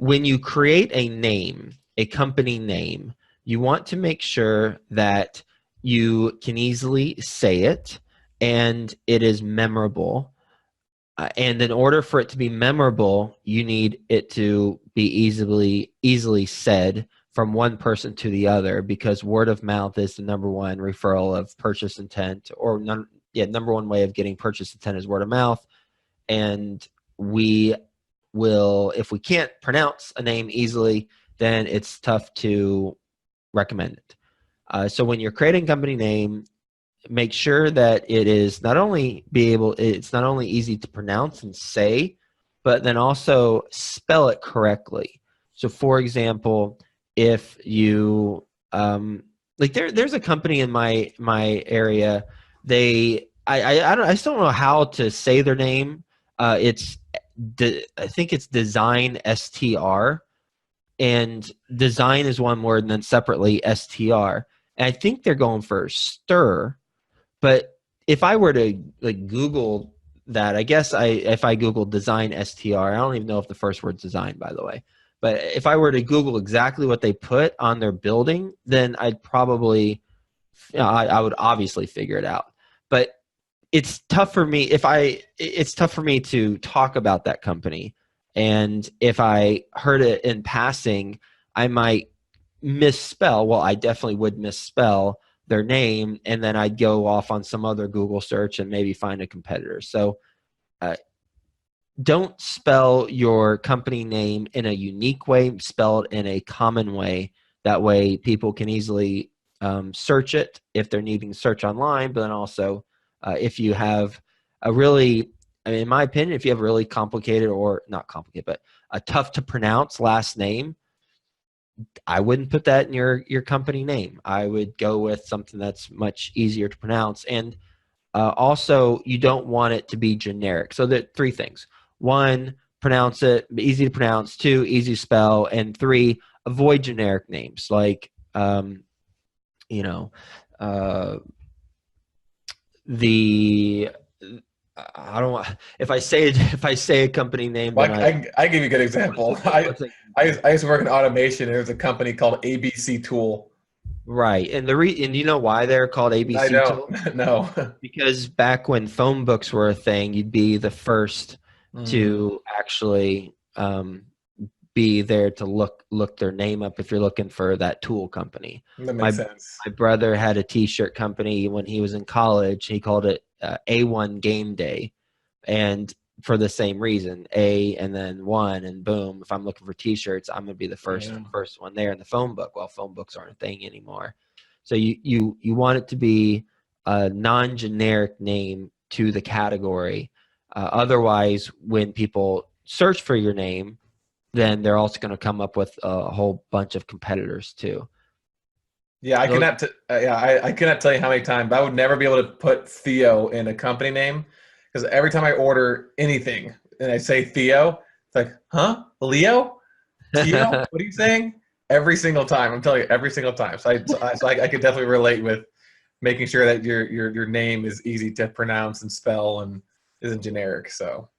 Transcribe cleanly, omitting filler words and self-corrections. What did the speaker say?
when you create a name, a company name, you want to make sure that you can easily say it and it is memorable. And in order for it to be memorable, you need it to be easily said from one person to the other, because word of mouth is the number one referral of purchase intent, or number one way of getting purchase intent is word of mouth. And we will, if we can't pronounce a name easily, then it's tough to recommend it. So when you're creating a company name, make sure that it is it's not only easy to pronounce and say, but then also spell it correctly. So for example, if you like there's a company in my area, I still don't know how to say their name. I think it's Design STR, and design is one word and then separately STR. And I think they're going for stir. But if I were to like Google that, I guess if I Google Design STR, I don't even know if the first word's design, by the way. But if I were to Google exactly what they put on their building, then I'd probably, I would obviously figure it out. But it's tough for me it's tough for me to talk about that company. And if I heard it in passing, I might misspell. Well, I definitely would misspell their name, and then I'd go off on some other Google search and maybe find a competitor. So don't spell your company name in a unique way, spell it in a common way. That way people can easily search it if they're needing to search online. But then also if you have in my opinion, if you have a really complicated, or not complicated, but a tough to pronounce last name, I wouldn't put that in your company name. I would go with something that's much easier to pronounce. And also, you don't want it to be generic. So there are three things. One, pronounce it easy to pronounce. Two, easy to spell. And three, avoid generic names like I don't want, if I say a company name, Well, then I give you a good example. I used to work in automation. And there was a company called ABC Tool. right. And and you know why they're called I ABC don't Tool? know. Because back when phone books were a thing, you'd be the first Mm, to actually be there to look their name up if you're looking for that tool company. that My makes sense. my brother had a T-shirt company when he was in college. He called it A1 Game Day, and for the same reason, A and then one, and boom. If I'm looking for T-shirts, I'm gonna be the first Yeah. one there in the phone book. Well, phone books aren't a thing anymore, so you want it to be a non-generic name to the category. Otherwise, when people search for your name, then they're also going to come up with a whole bunch of competitors too. Yeah, Those, I cannot tell you how many times I would never be able to put Theo in a company name, because every time I order anything and I say Theo, it's like, huh? Leo? Theo? What are you saying? Every single time. I'm telling you, every single time. I could definitely relate with making sure that your name is easy to pronounce and spell and isn't generic. So